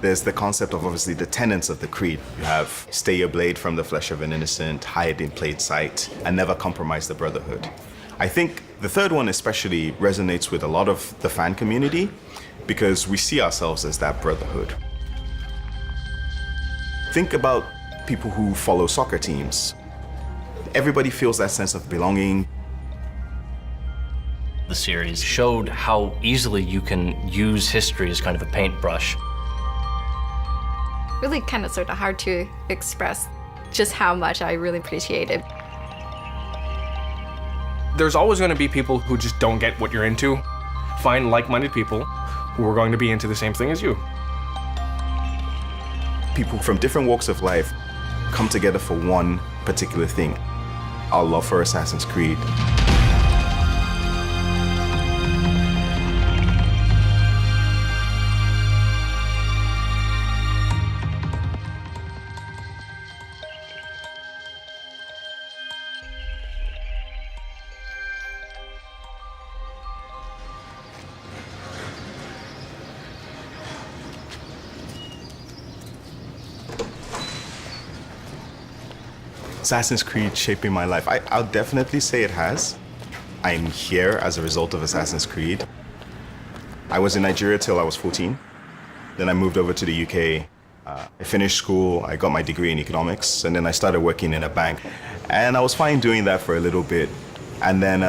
There's the concept of obviously the tenets of the creed. You have stay your blade from the flesh of an innocent, hide in plain sight, and never compromise the brotherhood. I think the third one especially resonates with a lot of the fan community because we see ourselves as that brotherhood. Think about people who follow soccer teams. Everybody feels that sense of belonging. The series showed how easily you can use history as kind of a paintbrush. Really kind of sort of hard to express just how much I really appreciate it. There's always going to be people who just don't get what you're into. Find like-minded people who are going to be into the same thing as you. People from different walks of life come together for one particular thing, our love for Assassin's Creed. Assassin's Creed shaping my life. I'll definitely say it has. I'm here as a result of Assassin's Creed. I was in Nigeria till I was 14. Then I moved over to the UK. I finished school, I got my degree in economics, and then I started working in a bank. And I was fine doing that for a little bit. And then,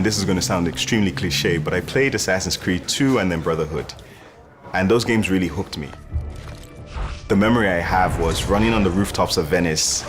this is gonna sound extremely cliche, but I played Assassin's Creed 2 and then Brotherhood. And those games really hooked me. The memory I have was running on the rooftops of Venice,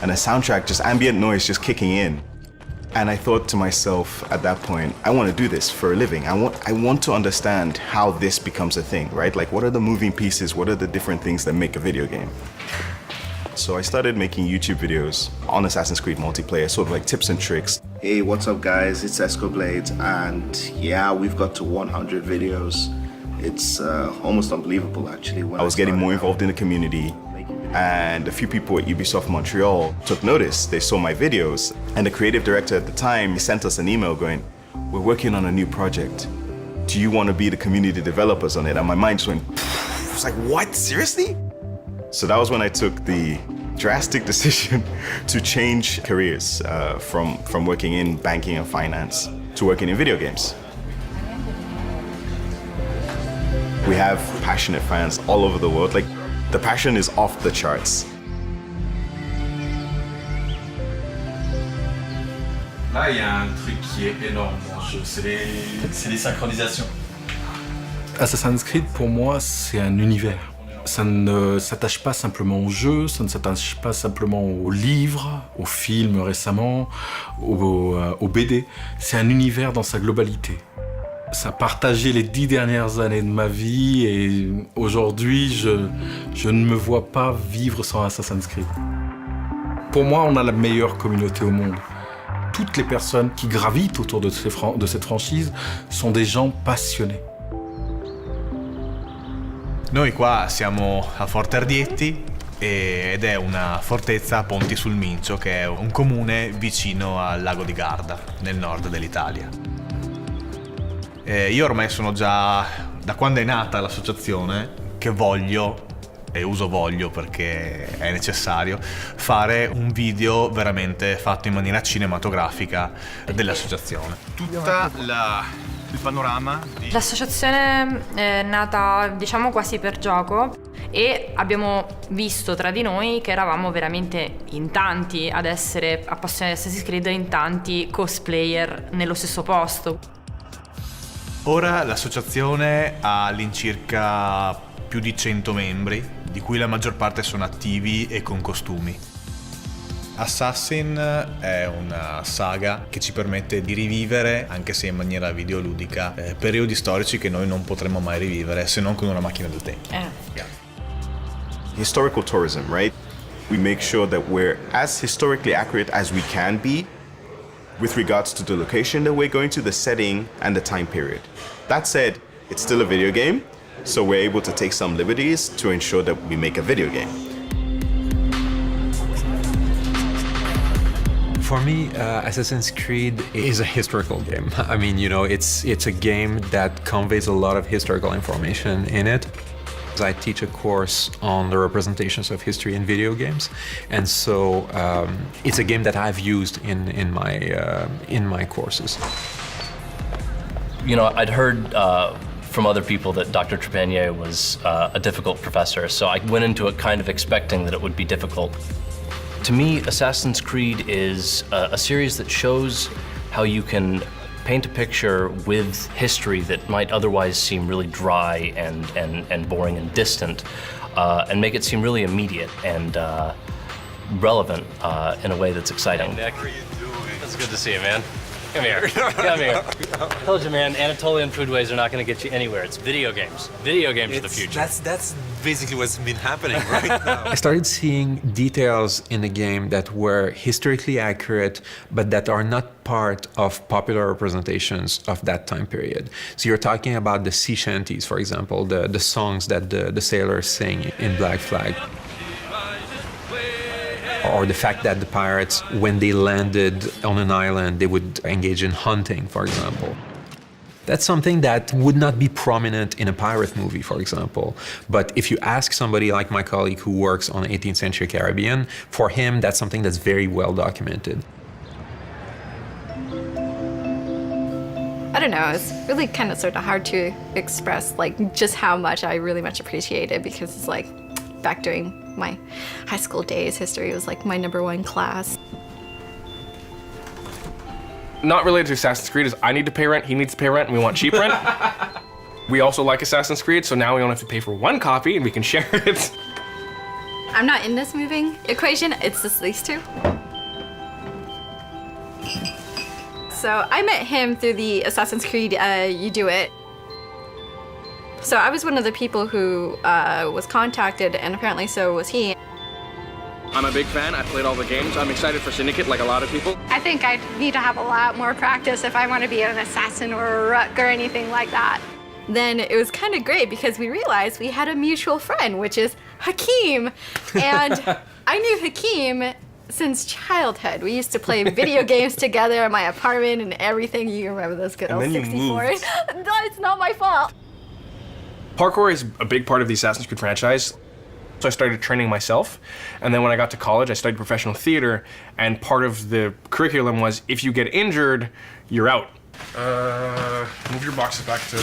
and a soundtrack, just ambient noise just kicking in. And I thought to myself at that point, I want to do this for a living. I want to understand how this becomes a thing, right? Like, what are the moving pieces? What are the different things that make a video game? So I started making YouTube videos on Assassin's Creed multiplayer, sort of like tips and tricks. Hey, what's up guys? It's Escoblade, and yeah, we've got to 100 videos. It's almost unbelievable actually. I was getting more involved in the community. And a few people at Ubisoft Montreal took notice. They saw my videos. And the creative director at the time, he sent us an email going, we're working on a new project. Do you want to be the community developers on it? And my mind just went, I was like, what, seriously? So that was when I took the drastic decision to change careers from working in banking and finance to working in video games. We have passionate fans all over the world. Like, the passion is off the charts. Là, il y a un truc qui est énorme dans le jeu, c'est les synchronisations. Assassin's Creed, pour moi, c'est un univers. Ça ne s'attache pas simplement au jeu, ça ne s'attache pas simplement aux livres, aux films récemment, aux BD. C'est un univers dans sa globalité. Ça a partagé les 10 dernières années de ma vie et aujourd'hui, je ne me vois pas vivre sans Assassin's Creed. Pour moi, on a la meilleure communauté au monde. Toutes les personnes qui gravitent autour de cette franchise sont des gens passionnés. Noi qua siamo a Forte Ardietti ed è una fortezza a Ponti sul Mincio, che è un comune vicino al lago di Garda, nel nord dell'Italia. Io ormai sono già, da quando è nata l'associazione, che voglio, e uso voglio perché è necessario, fare un video veramente fatto in maniera cinematografica dell'associazione. Tutta il panorama di... L'associazione è nata, diciamo, quasi per gioco e abbiamo visto tra di noi che eravamo veramente in tanti ad essere appassionati di Assassin's Creed e in tanti cosplayer nello stesso posto. Ora l'associazione ha all'incirca più di 100 membri, di cui la maggior parte sono attivi e con costumi. Assassin è una saga che ci permette di rivivere, anche se in maniera videoludica, periodi storici che noi non potremmo mai rivivere se non con una macchina del tempo. Yeah. Historical tourism, right? We make sure that we're as historically accurate as we can be with regards to the location that we're going to, the setting, and the time period. That said, it's still a video game, so we're able to take some liberties to ensure that we make a video game. For me, Assassin's Creed is a historical game. I mean, you know, it's a game that conveys a lot of historical information in it. I teach a course on the representations of history in video games, and so it's a game that I've used in my courses. You know, I'd heard from other people that Dr. Trepanier was a difficult professor, so I went into it kind of expecting that it would be difficult. To me, Assassin's Creed is a series that shows how you can paint a picture with history that might otherwise seem really dry and boring and distant, and make it seem really immediate and relevant in a way that's exciting. Nick, it's good to see you, man. Come here. Come here. I told you, man, Anatolian foodways are not going to get you anywhere. It's video games. Video games are the future. That's basically what's been happening right now. I started seeing details in the game that were historically accurate, but that are not part of popular representations of that time period. So you're talking about the sea shanties, for example, the songs that the sailors sing in Black Flag. Or the fact that the pirates, when they landed on an island, they would engage in hunting, for example. That's something that would not be prominent in a pirate movie, for example. But if you ask somebody like my colleague who works on 18th century Caribbean, for him, that's something that's very well documented. I don't know, it's really kind of sort of hard to express like just how much I really much appreciate it, because it's like back during my high school days, history was like my #1 class. Not related to Assassin's Creed is I need to pay rent, he needs to pay rent, and we want cheap rent. We also like Assassin's Creed, so now we only have to pay for one copy and we can share it. I'm not in this moving equation, it's just these two. So I met him through the Assassin's Creed You Do It. So I was one of the people who was contacted, and apparently so was he. I'm a big fan, I played all the games. I'm excited for Syndicate like a lot of people. I think I need to have a lot more practice if I want to be an assassin or a rook or anything like that. Then it was kind of great because we realized we had a mutual friend, which is Hakeem. And I knew Hakeem since childhood. We used to play video games together in my apartment and everything. You remember those good old 64s? No, it's not my fault. Parkour is a big part of the Assassin's Creed franchise. So I started training myself, and then when I got to college, I studied professional theater, and part of the curriculum was if you get injured, you're out. Move your boxes back to...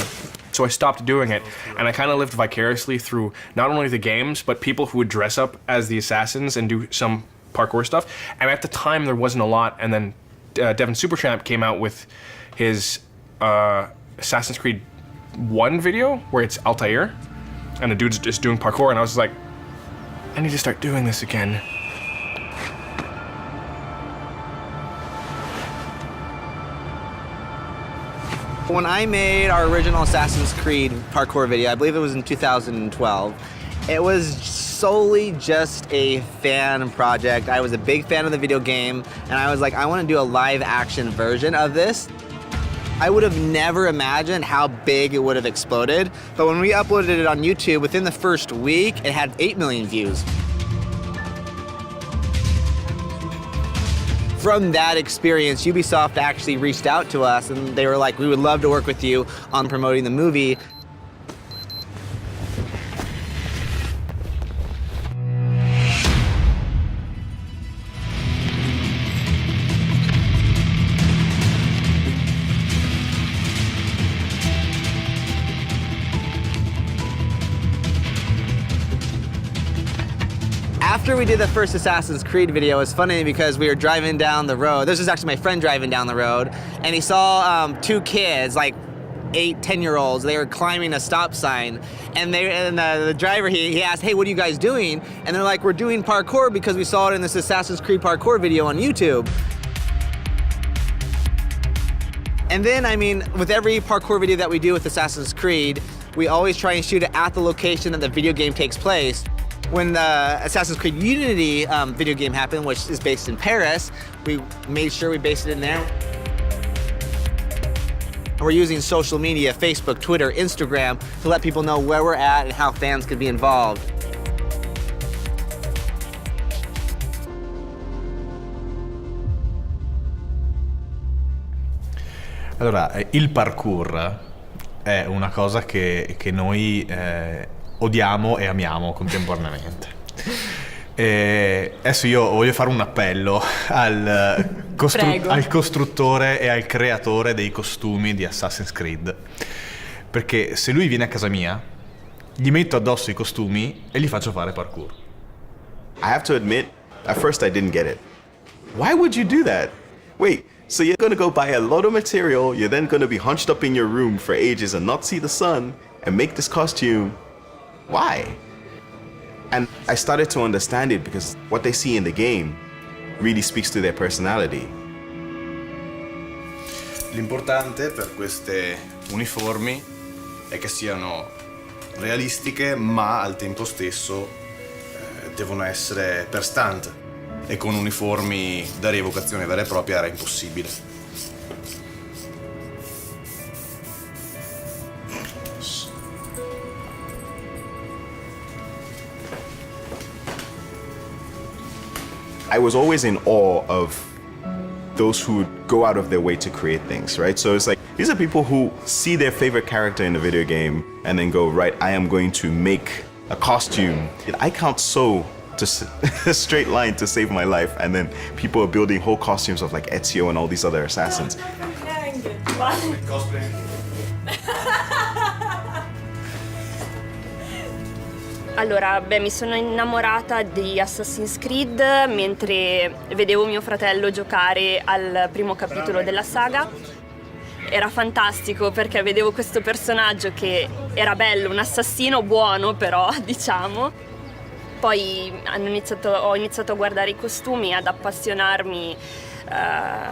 So I stopped doing it, and I kind of lived vicariously through not only the games, but people who would dress up as the assassins and do some parkour stuff. And at the time, there wasn't a lot, and then Devin Supertramp came out with his Assassin's Creed 1 video, where it's Altair, and the dude's just doing parkour, and I was like, I need to start doing this again. When I made our original Assassin's Creed parkour video, I believe it was in 2012, it was solely just a fan project. I was a big fan of the video game, and I was like, I want to do a live action version of this. I would have never imagined how big it would have exploded, but when we uploaded it on YouTube, within the first week, it had 8 million views. From that experience, Ubisoft actually reached out to us, and they were like, we would love to work with you on promoting the movie. After we did the first Assassin's Creed video, it was funny because we were driving down the road. This was actually my friend driving down the road, and he saw 2 kids, like 8, 10-year-olds. They were climbing a stop sign, and the driver, he asked, hey, what are you guys doing? And they're like, we're doing parkour because we saw it in this Assassin's Creed parkour video on YouTube. And then, I mean, with every parkour video that we do with Assassin's Creed, we always try and shoot it at the location that the video game takes place. When the Assassin's Creed Unity video game happened, which is based in Paris, we made sure we based it in there. And we're using social media, Facebook, Twitter, Instagram, to let people know where we're at and how fans could be involved. Allora, il parkour è una cosa che noi odiamo e amiamo contemporaneamente. E adesso io voglio fare un appello al costruttore e al creatore dei costumi di Assassin's Creed, perché se lui viene a casa mia, gli metto addosso i costumi e gli faccio fare parkour. I have to admit, at first I didn't get it. Why would you do that? Wait, so you're gonna go buy a lot of material, you're then gonna be hunched up in your room for ages and not see the sun and make this costume. Why? And I started to understand it because what they see in the game really speaks to their personality. L'importante per queste uniformi è che siano realistiche, ma al tempo stesso devono essere per stunt, e con uniformi da rievocazione vera e propria era impossibile. I was always in awe of those who would go out of their way to create things, right? So it's like, these are people who see their favorite character in a video game and then go, right, I am going to make a costume. I can't sew to a straight line to save my life, and then people are building whole costumes of like Ezio and all these other assassins. Allora, mi sono innamorata di Assassin's Creed mentre vedevo mio fratello giocare al primo capitolo della saga. Era fantastico perché vedevo questo personaggio che era bello, un assassino buono però, diciamo. Poi ho iniziato a guardare i costumi, ad appassionarmi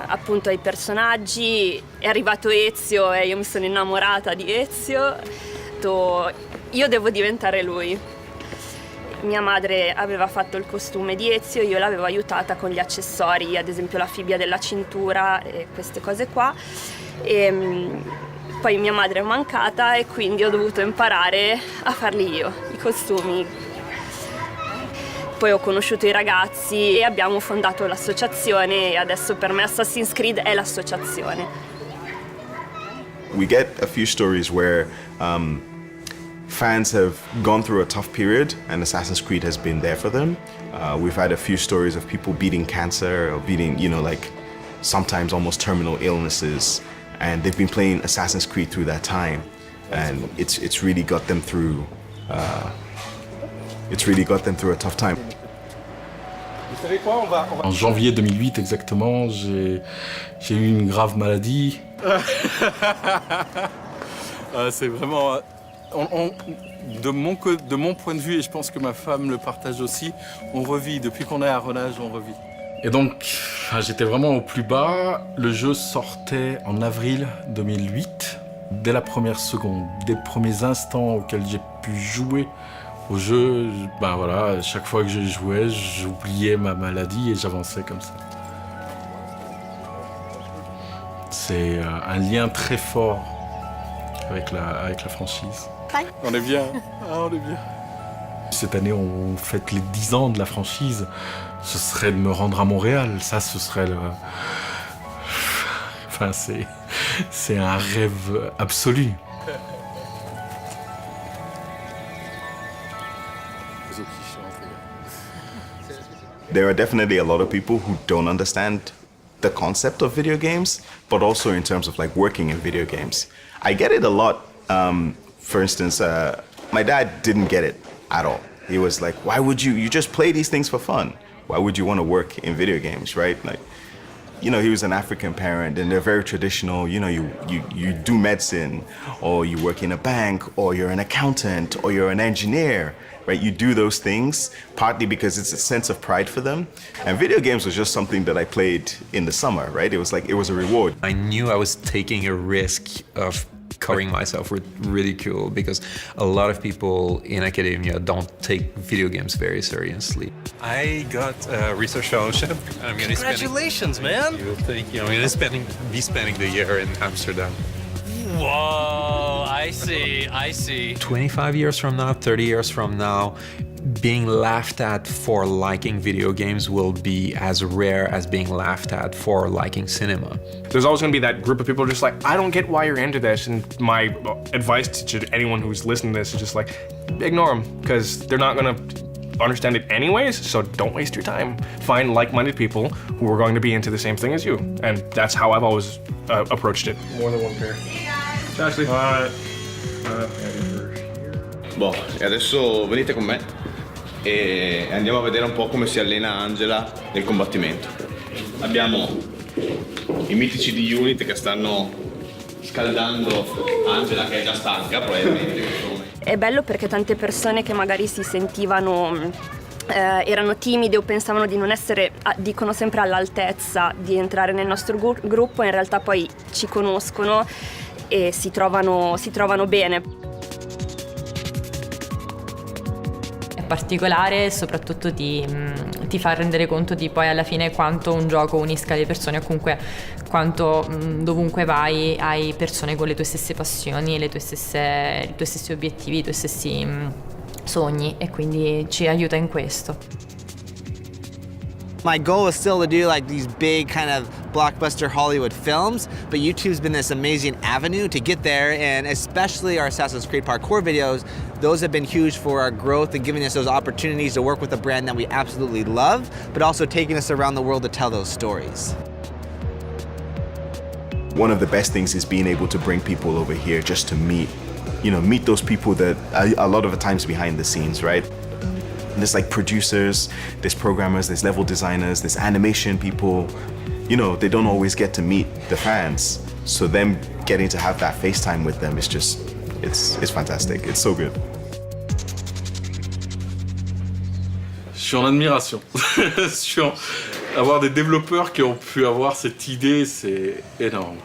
appunto ai personaggi. È arrivato Ezio e io mi sono innamorata di Ezio. Io devo diventare lui. Mia madre aveva fatto il costume di Ezio, io l'avevo aiutata con gli accessori, ad esempio la fibbia della cintura e queste cose qua. E poi mia madre è mancata e quindi ho dovuto imparare a farli io, i costumi. Poi ho conosciuto i ragazzi e abbiamo fondato l'associazione e adesso per me Assassin's Creed è l'associazione. We get a few stories where fans have gone through a tough period and Assassin's Creed has been there for them. We've had a few stories of people beating cancer or beating, like sometimes almost terminal illnesses, and they've been playing Assassin's Creed through that time, and it's really got them through. It's really got them through a tough time. En janvier 2008 exactement, j'ai eu une grave maladie. C'est vraiment... de mon point de vue, et je pense que ma femme le partage aussi, on revit. Depuis qu'on est à Renage, on revit. Et donc, j'étais vraiment au plus bas. Le jeu sortait en avril 2008. Dès la première seconde, des premiers instants auxquels j'ai pu jouer au jeu, voilà, chaque fois que je jouais, j'oubliais ma maladie et j'avançais comme ça. C'est un lien très fort avec la franchise. On est bien, on est bien. Cette année, on fête les 10 ans de la franchise. Ce serait de me rendre à Montréal, ça, ce serait le... Enfin, c'est un rêve absolu. There are definitely a lot of people who don't understand the concept of video games, but also in terms of like working in video games. I get it a lot. For instance, my dad didn't get it at all. He was like, why would you just play these things for fun? Why would you want to work in video games, right? Like, he was an African parent and they're very traditional. You do medicine, or you work in a bank, or you're an accountant, or you're an engineer, right? You do those things partly because it's a sense of pride for them. And video games was just something that I played in the summer, right? It was like, it was a reward. I knew I was taking a risk of covering myself with ridicule because a lot of people in academia don't take video games very seriously. I got a research fellowship. Congratulations, man! Thank you. I'm going to be spending the year in Amsterdam. Whoa, I see. 25 years from now, 30 years from now, being laughed at for liking video games will be as rare as being laughed at for liking cinema. There's always going to be that group of people just like, I don't get why you're into this. And my advice to anyone who's listening to this is just like, ignore them, because they're not going to understand it anyways, so don't waste your time. Find like-minded people who are going to be into the same thing as you. And that's how I've always approached it. More than one pair. Ashley. Boh, e adesso venite con me e andiamo a vedere un po' come si allena Angela nel combattimento. Abbiamo i mitici di Unit che stanno scaldando Angela, che è già stanca probabilmente. È bello perché tante persone che magari si sentivano erano timide o pensavano di non essere, dicono sempre, all'altezza di entrare nel nostro gruppo, in realtà poi ci conoscono e si trovano bene. È particolare e soprattutto ti fa rendere conto di poi alla fine quanto un gioco unisca le persone, o comunque quanto dovunque vai hai persone con le tue stesse passioni, i tuoi stessi obiettivi, i tuoi stessi sogni, e quindi ci aiuta in questo. My goal is still to do like these big kind of blockbuster Hollywood films, but YouTube's been this amazing avenue to get there, and especially our Assassin's Creed parkour videos, those have been huge for our growth and giving us those opportunities to work with a brand that we absolutely love, but also taking us around the world to tell those stories. One of the best things is being able to bring people over here just to meet those people that are a lot of the times behind the scenes, right? There's like producers, there's programmers, there's level designers, there's animation people. They don't always get to meet the fans. So them getting to have that FaceTime with them is just, it's fantastic. It's so good. Je suis en admiration. Sur avoir des développeurs qui ont pu avoir cette idée, c'est énorme.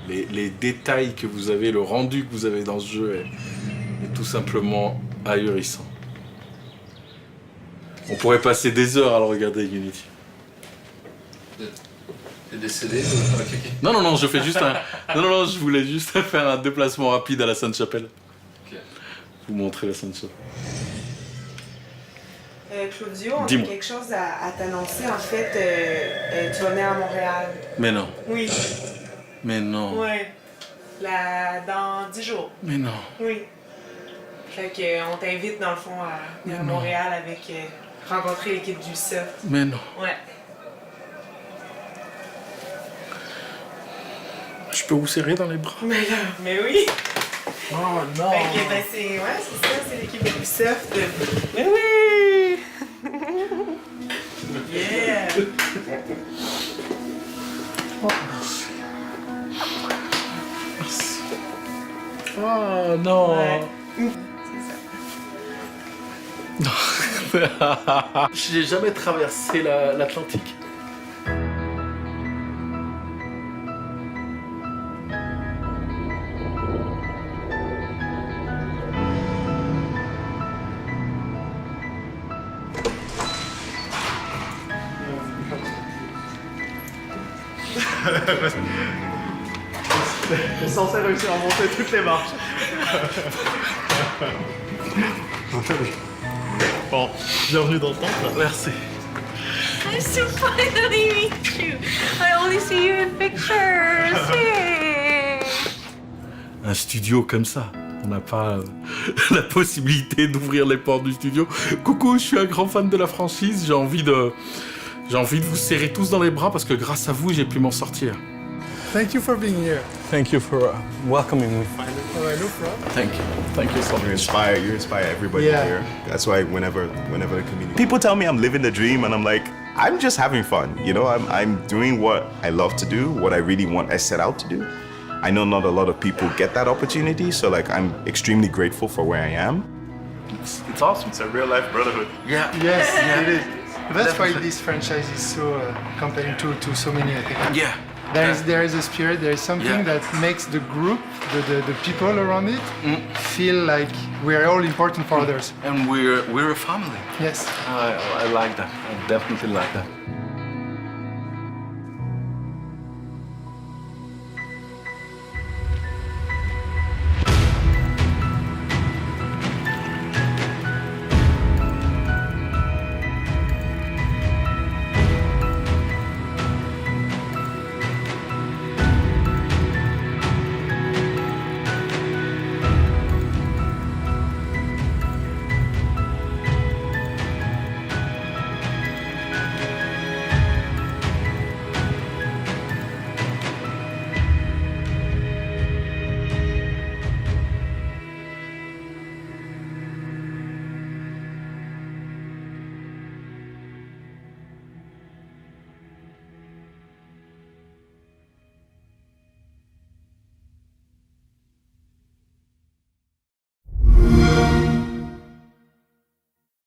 Les détails que vous avez, le rendu que vous avez dans ce jeu est tout simplement ahurissant. On pourrait passer des heures à le regarder, Unity. T'es décédé Non, je fais juste Non, je voulais juste faire un déplacement rapide à la Sainte-Chapelle. Okay. Vous montrer la Sainte-Chapelle. Claudio, on a quelque chose à t'annoncer. En fait, tu vas venir à Montréal. Mais non. Oui. Mais non. Oui. Dans 10 jours. Mais non. Oui. Fait qu'on t'invite dans le fond à venir à Montréal avec rencontrer l'équipe du surf. Mais non. Ouais. Je peux vous serrer dans les bras? Mais oui. Oh non. Fait que c'est ça, c'est l'équipe du surf. Mais oui. Yeah. Oh, merci. Merci. Oh non. Ouais. J'ai jamais traversé l'Atlantique. On est censé réussir à monter toutes les marches. Bon, bienvenue dans le temple. Merci. I'm so finally meet you. I only see you in pictures. Yay. Un studio comme ça, on n'a pas la possibilité d'ouvrir les portes du studio. Coucou, je suis un grand fan de la franchise, j'ai envie de vous serrer tous dans les bras parce que grâce à vous, j'ai pu m'en sortir. Thank you for being here. Thank you for welcoming me. All right, no problem. Thank you so much. You inspire everybody here. That's why whenever the community people tell me I'm living the dream, and I'm like, I'm just having fun. I'm doing what I love to do, what I really want, I set out to do. I know not a lot of people get that opportunity, so like I'm extremely grateful for where I am. It's awesome. It's a real life brotherhood. Yeah. Yes, yeah. it is. That's why this franchise is so compelling to so many, I think. Yeah. There is a spirit, there is something that makes the group, the people around it, feel like we are all important for others. And we're a family. Yes. I like that. I definitely like that.